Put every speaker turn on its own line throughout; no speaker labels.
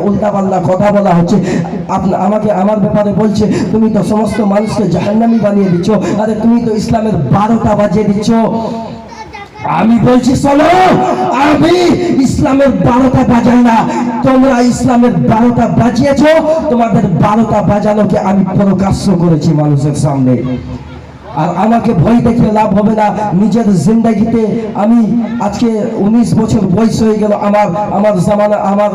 উল্টাপাল্টা কথা বলা হচ্ছে। আমাকে আমার ব্যাপারে বলছে তুমি তো সমস্ত মানুষকে জাহান্নামী বানিয়ে দিচ্ছ, আরে তুমি তো ইসলামের 12টা বাজিয়ে দিচ্ছ। আমি বলছি শোনো, আমি ইসলামের 12টা বাজাই না, তোমরা ইসলামের 12টা বাজিয়েছো। তোমাদের 12টা বাজানোকে আমি প্রকাশ্য করেছি মানুষের সামনে। আর আমাকে ভয় দেখে লাভ হবে না। নিজের জিন্দেগিতে আমি আজকে 19 বছর বয়স হয়ে গেল আমার জামানা, আমার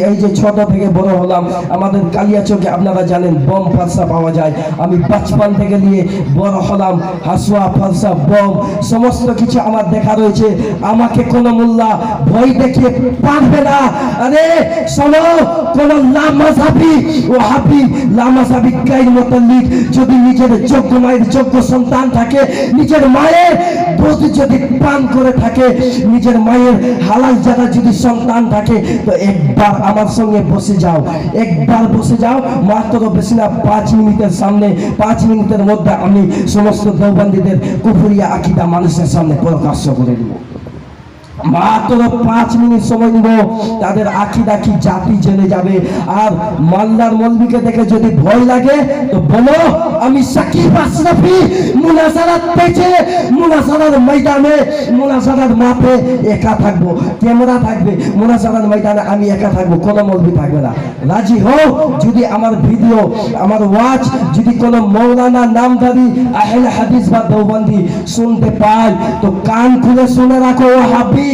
এই যে ছোট থেকে বড় হলাম। আমাদের কালিয়াচকে আপনারা জানেন বম ফারসা পাওয়া যায়। আমি বাচপান থেকে নিয়ে বড় হলাম, হাসুয়া ফারসা বম সমস্ত কিছু আমার দেখা রয়েছে। আমাকে কোনো মোল্লা ভয় দেখিয়ে পারবে না। আরে শোনো, কোন লামাজাবি ওয়াহাবি লামাজাবি গায়ের মুতাল্লিক যদি নিজের যোগ্য মায়ের যোগ্য সন্তান থাকে, নিজের মায়ের দুধ যদি পান করে থাকে, নিজের মায়ের হালাল জায়গা যদি সন্তান থাকে, তো একবার আমার সঙ্গে বসে যাও, একবার বসে যাও। মাত্র বেশি না 5 মিনিটের সামনে 5 মিনিটের মধ্যে আমি সমস্ত দেওবন্দীদের কুফরিয়া আকীদা মানুষের সামনে প্রকাশ্য করে দেব। মাত্র 5 মিনিট সময় নিব, তাদের আকীদা কি জাতি জেনে যাবে। আর মালদার মৌলবীকে দেখে যদি ভয় লাগে তো বলো, আমি সাকিব আশরাফি মুনাজারাত পেছে, মুনাজারার ময়দানে মুনাজারার মাঠে একা থাকবো, ক্যামেরা থাকবে, মুনাজারার ময়দানে আমি একা থাকবো, কোনো মৌলবী থাকবে না। রাজি হও? যদি আমার ভিডিও আমার ওয়াজ যদি কোনো মৌলানা নামধারী আহলে হাদিস বা দেওবন্দি শুনতে পায় তো কান খুলে শুনে রাখো। ওয়াহাবি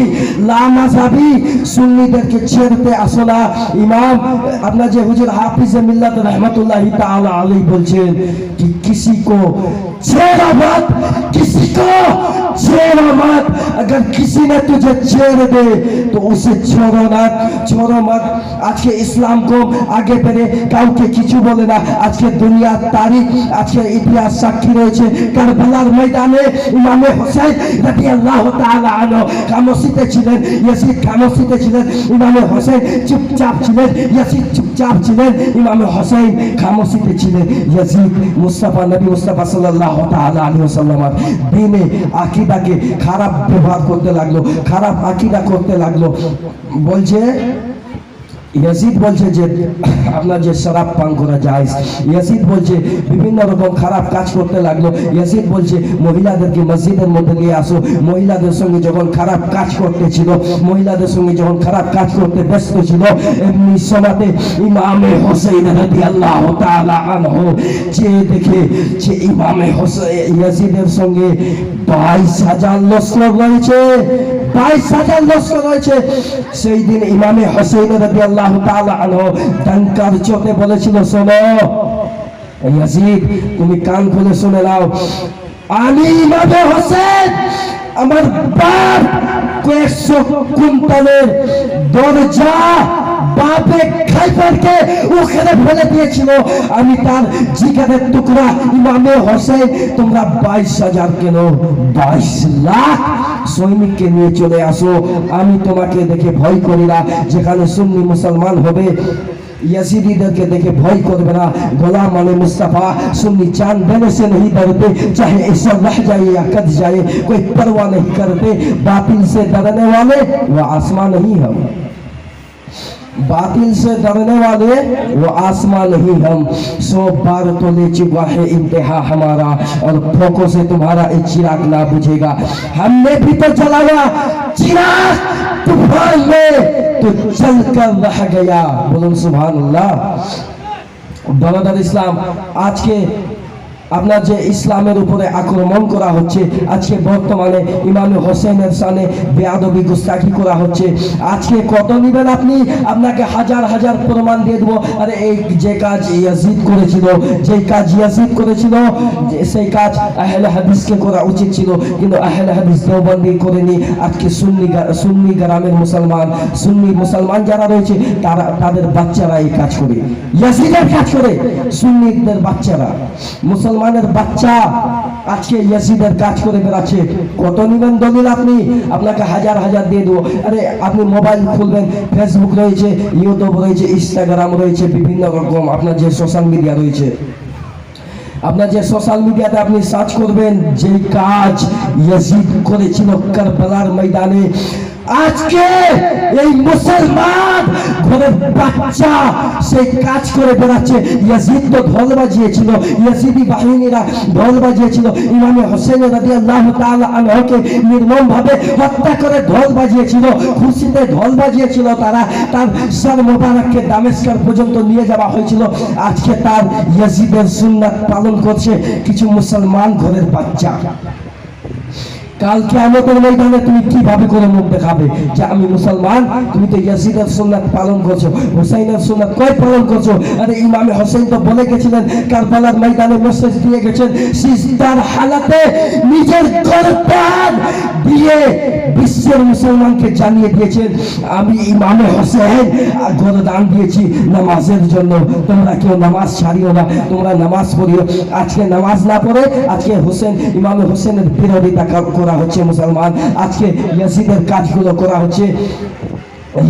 লামাজাবি সুন্নিদেরকে ছেড়তে আসো না। ইমাম আপনার যে হুজুর হাফিজ মিল্লাত रहमतुल्लाह ताला अलैहि বলছেন कि किसी को छेड़ा मत, किसी को छेड़ा मत। अगर किसी ने तुझे छेड़ दे तो उसे छोड़ो ना, छोड़ो मत। আজকে ইসলাম কো আগে বেড়ে কাউকে কিছু বলে না। আজকে দুনিয়ার তারিখ, আজকে ইতিহাস সাক্ষী রয়েছে কারবালার ময়দানে ইমামে হোসেন রাদিয়াল্লাহু তাআলা আনহু খামোশিতে ছিলেন, ইয়াজিদ খামোশিতে ছিলেন, ইমামে হোসেন চুপচাপ ছিলেন, ইয়াজিদ চুপচাপ ছিলেন, ইমামে হোসেন খামোশিতে ছিলেন। ইয়াজিদ মুস্তাফা নবী মুস্তাফা সাল্লাল্লাহু তাআলা আলাইহি ওয়াসাল্লামের দ্বীনে আকীদাকে খারাপ ব্যবহার করতে লাগলো, খারাপ আকীদা করতে লাগলো। বলছে ইয়াজিদ বলছে যে আপনার যে শরাব পান করা যায়, ইয়াজিদ বলছে বিভিন্ন রকম খারাপ কাজ করতে লাগলো। ইয়াজিদ বলছে মহিলাদেরকে মসজিদের মধ্যে নিয়ে আসো। মহিলাদের সঙ্গে যখন খারাপ কাজ করতেছিল, মহিলাদের সঙ্গে যখন খারাপ কাজ করতে ব্যস্ত ছিল, এমনি সময়তে ইমামে হোসেন রাদিয়াল্লাহু তাআলা আনহু যে দেখে যে ইমামে হোসেন ইয়াজিদের সঙ্গে 22,000 লস্কর রয়েছে, 22,000 লস্কর রয়েছে। সেই দিন ইমামে হোসেন রাদিয়াল্লাহু তাআলা আনহু ডঙ্কার চোটে বলেছিল, শোনো ইয়াজিদ তুমি কান খুলে শুনে নাও, আমি ইমামে হোসেন আমার বাপ কয়েকশো কুইন্টালের দরজা বাপে খাইবারকে ওখানে ফেলে দিয়েছিল। আমি তার জিগারের টুকরা ইমামে হোসেন। তোমরা 22,000 কেন 22 লাখ সৈনিককে নিয়ে চলে আসো। আমি তোমাকে দেখে ভয় করি না। যেখানে সুন্নি মুসলমান হবে यजीदीদেরকে দেখে ভয় করবে না। গোলাম আলী मुस्तफा सुन्नी चांद देने से नहीं डरते, चाहे ऐसा रह जाए या कट जाए, कोई परवाह नहीं करते। बातिल से डरने वाले वो आसमां नहीं हम, बातिल से डरने वाले वो आसमां नहीं हम। 100 बार तो ले चुका है इंतहा हमारा, और फोकों से तुम्हारा एक चिराग ना बुझेगा। हमने भी तो जलाया चिराग तूफान में, तो चल कर रह गया। बोलो सुभान अल्लाह। बरदार इस्लाम आज के আপনার যে ইসলামের উপরে আক্রমণ করা হচ্ছে, আজকে বর্তমানে ইমামে হোসেনের সামনে বেয়াদবি গুস্তাখি করা হচ্ছে। আজকে কত নেবেন আপনি? আপনাকে হাজার হাজার প্রমাণ দিয়ে দেবো। আরে এই যে কাজ ইয়াজিদ করেছিল, যে কাজ ইয়াজিদ করেছিল সেই কাজ আহলে হাদিসকে করা উচিত ছিল, কিন্তু আহলে হাদিস দেওবন্দি করেনি। আজকে সুন্নি গ্রামের মুসলমান, সুন্নি মুসলমান যারা রয়েছে তাদের বাচ্চারা এই কাজ করে, ইয়াজিদের কাজ করে। সুন্নিদের বাচ্চারা, মুসলমানের বাচ্চা আজকে ইয়াজিদের কাজ করে বেড়াচ্ছে। কত নেবেন দলিল আপনি? আপনাকে হাজার হাজার দিয়ে দেবো। আরে আপনি মোবাইল খুলবেন, ফেসবুক রয়েছে, ইউটিউব রয়েছে, ইনস্টাগ্রাম রয়েছে, বিভিন্ন রকম আপনার যে সোশ্যাল মিডিয়া রয়েছে, আপনার যে সোশ্যাল মিডিয়াতে আপনি সার্চ করবেন যে কাজ ইয়াজিদ করেছিল কারবালার ময়দানে, আজকে এই মুসলমান ঘরের বাচ্চা সেই কাজ করে বেড়াচ্ছে। ইয়াজিদ তো ঢোল বাজিয়েছিল, ইয়াজিদি বাহিনীরা ঢোল বাজিয়েছিল, ইমাম হোসেন রাদিয়াল্লাহু তাআলা আনহুকে নির্মম ভাবে হত্যা করে ঢোল বাজিয়েছিল, খুশিতে ঢোল বাজিয়েছিল তারা, তার সর মোবারককে দামেস্ক পর্যন্ত নিয়ে যাওয়া হয়েছিল। আজকে তার ইয়াজিদের সুন্নাত পালন করছে কিছু মুসলমান ঘরের বাচ্চা। কালকে আমাদের ময়দানে তুমি কিভাবে করে মুখ দেখাবে যে আমি মুসলমান? তুমি তো ইয়াজিদের সুন্নাত পালন করছো, হুসাইনের সুন্নাত কই পালন করছো? আরে ইমাম হোসেন তো বলে গেছিলেন, কারবালার ময়দানে মেসেজ দিয়ে গেছেন, সিজদার হালাতে নিজের কোরবান দিয়ে বিশ্বের মুসলমানকে জানিয়ে দিয়েছেন আমি ইমাম হোসেন গোরদান দিয়েছি নামাজের জন্য, তোমরা কেউ নামাজ ছাড়িও না, তোমরা নামাজ পড়িও। আজকে নামাজ না পড়ে আজকে হোসেন ইমাম হোসেনের বিরোধিতা করা হচ্ছে মুসলমান, আজকে ইয়াজিদের কাজগুলো করা হচ্ছে।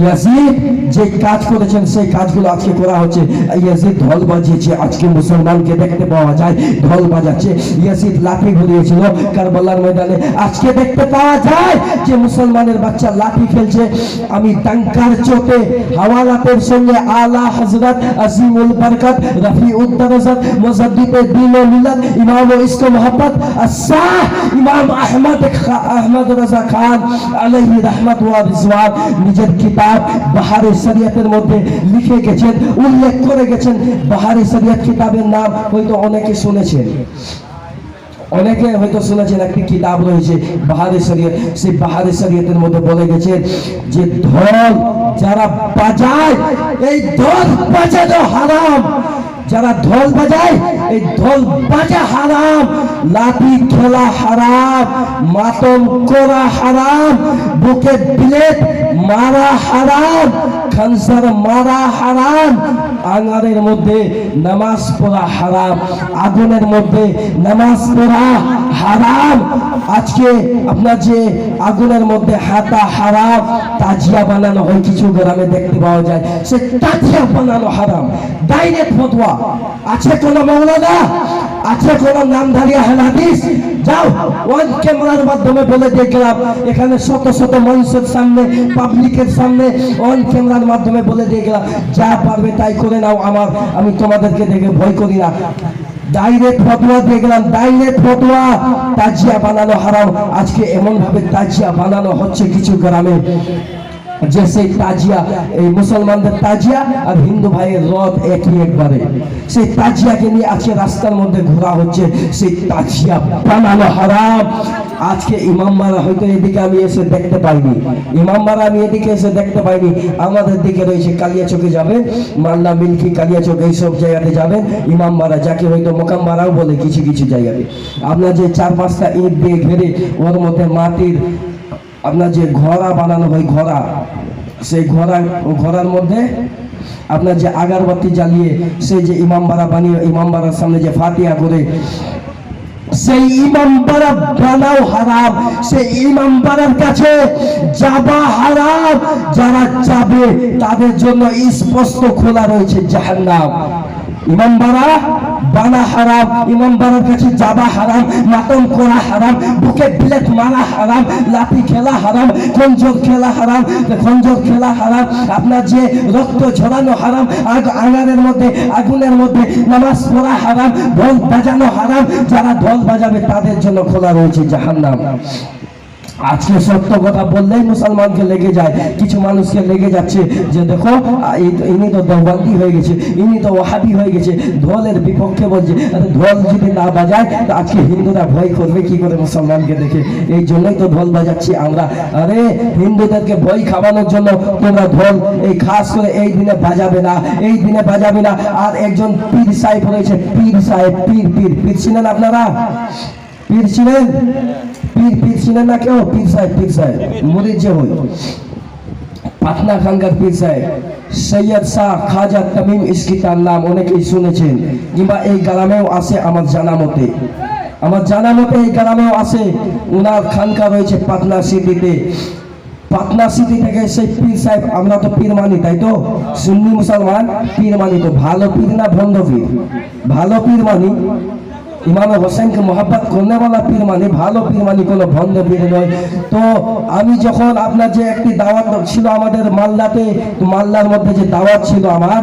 ইয়াজিদ যে কাজ করেছেন সেই কাজগুলো আজকে করা হচ্ছে। ইয়াজিদ ঢোল বাজিয়েছে, আজকে মুসলমানকে দেখতে পাওয়া যায় ঢোল বাজাচ্ছে। ইয়াজিদ লাঠি ঘুরিয়েছিল কারবালার ময়দানে, আজকে দেখতে পাওয়া যায় যে মুসলমানের বাচ্চা লাঠি খেলছে। আমি ডাঙ্কার চোটে হাওয়ালাতের সঙ্গে আলা হযরত আজিমুল বরকত রফিউদ দারাজাত মুজাদ্দিদে দ্বীন ও মিল্লাত ইমাম ও ইসক মোহাম্মদ আসাহ ইমাম আহমদ রাজা খান আলাইহি রাহমাত ওয়া রিজওয়ান নিজের কিতাব বাহারে শরিয়তের মধ্যে লিখে গেছেন, উল্লেখ করে গেছেন। বাহারে শরিয়ত কিতাবের নাম হয়তো অনেকে শুনেছেন, অনেকে হয়তো শুনেছেন, একটি কিতাব রয়েছে বাহারে শরিয়ত। সেই বাহারে শরিয়তের মধ্যে বলে গেছে যে ঢোল যারা বাজায় এই ঢোল বাজানো হারাম, যারা ঢোল বাজায় এই ঢোল বাজা হারাম, লাঠি খেলা হারাম, মাতম করা হারাম, বুকে বিলেট মারা হারাম, খানসার মারা হারাম, আঙ্গারের মধ্যে নামাজ পড়া হারাম, আগুনের মধ্যে নামাজ পড়া হারাম। আজকে আপনার যে আগুনের মধ্যে হাতা হারাম, তাজিয়া বানানো হয় কিছু গ্রামে দেখতে পাওয়া যায়, সে তাজিয়া বানানো হারাম। ডাইরেক্ট ফতোয়া আছে কোন মাওলানা, আছে কোন নামধারী হাদিস? যাও ওয়ান ক্যামেরার মাধ্যমে বলে দেখলাম, এখানে শত শত মানুষের সামনে পাবলিকের সামনে ওয়ান ক্যামেরার মাধ্যমে বলে দেখলাম, যা পারবে তাই করে নাও, আমি তোমাদেরকে দেখে ভয় করি না। ডাইরেক্ট ফতোয়া দেখলাম, ডাইরেক্ট ফতোয়া তাজিয়া বানানো হারাম। আজকে এমন ভাবে তাজিয়া বানানো হচ্ছে কিছু গ্রামে যে সেই তাজিয়া, এই মুসলমানদের তাজিয়া আর হিন্দু ভাইয়ের রথ একই একবারে। সেই তাজিয়াকে নিয়ে আজকে রাস্তার মধ্যে ঘোরা হচ্ছে, সেই তাজিয়া বানানো হারাম। আজকে ইমামবাড়া হয়তো এদিকে আমি এসে দেখতে পাইনি, ইমামবাড়া আমি এদিকে এসে দেখতে পাইনি। আমাদের দিকে রয়েছে কালিয়াচকে যাবেন, মাল্লা মিল্কি কালিয়াচক এইসব জায়গাতে যাবেন, ইমামবাড়া যাকে হয়তো মোকামবাড়াও বলে কিছু কিছু জায়গাতে। আপনার যে 4-5টা ইট দিয়ে ঘেরে ওর মধ্যে মাটির আপনার যে ঘোড়া বানানো হয়, ঘোড়া, সেই ঘোড়ার মধ্যে আপনার যে আগারবাতি জ্বালিয়ে সেই যে ইমামবাড়া বানিয়ে ইমামবাড়ার সামনে যে ফাতিহা করে সেই ইমামবাড়া বানাও হারাম, সেই ইমামবাড়ার কাছে যাবা হারাম। যারা যাবে তাদের জন্য স্পষ্ট খোলা রয়েছে জাহান্নাম। ইমামবাড়া বানা হারাম, ইমামবাড়ার কাছে যাবা হারাম, মাতম করা হারাম, বুকে বিলেট মারা হারাম, লাঠি খেলা হারাম, খঞ্জর খেলা হারাম, খঞ্জর খেলা হারাম, আপনার যে রক্ত ঝরানো হারাম, আঙারের মধ্যে আগুনের মধ্যে নামাজ পড়া হারাম, ঢোল বাজানো হারাম। যারা ঢোল বাজাবে তাদের জন্য খোলা রয়েছে জাহান্নাম। আজকে সত্য কথা বললেই মুসলমানকে লেগে যায়, কিছু মানুষকে লেগে যাচ্ছে যে দেখো ইনি তো দেওবন্দি হয়ে গেছে, ইনি তো ওয়াহাবি হয়ে গেছে, ঢোলের বিপক্ষে বলছে। ঢোল যদি না বাজায় তো আজকে হিন্দুরা ভয় করবে কি করে মুসলমানকে দেখে? এই জন্যই তো ঢোল বাজাচ্ছি আমরা। আরে হিন্দুদেরকে ভয় খাওয়ানোর জন্য তোমরা ঢোল এই খাস করে এই দিনে বাজাবে না, এই দিনে বাজাবে না। আর একজন পীর সাহেব রয়েছে, পীর সাহেব, পীর পীর পীর ছিলেন আপনারা? পীর ছিলেন? পীর ছিলেন না কেউ? পীর সাহেব মুরিদ যে হই, পাটনা খানকার পীর সাহেব সৈয়দ শাহ খাজা তামিম ইসকি তার নাম অনেকেই শুনেছেন, কিংবা এই গ্রামেও আসে আমার জানা মতে, এই গ্রামেও আসে। ওনার খানকা রয়েছে পাটনা সিটিতে। পাটনা সিটি থেকে সেই পীর সাহেব, আমরা তো পীর মানি তাই তো, সুন্নি মুসলমান পীর মানি, তো ভালো পীর না ভণ্ড পীর? ভালো পীর মানি। ইমাম হোসেনকে মোহাব্বত করনেওয়ালা পীর মানে ভালো পীর মানে কোনো ভণ্ড পীর নয়। তো আমি যখন আপনার যে একটি দাওয়াত ছিল আমাদের মালদাতে, মালদার মধ্যে যে দাওয়াত ছিল আমার,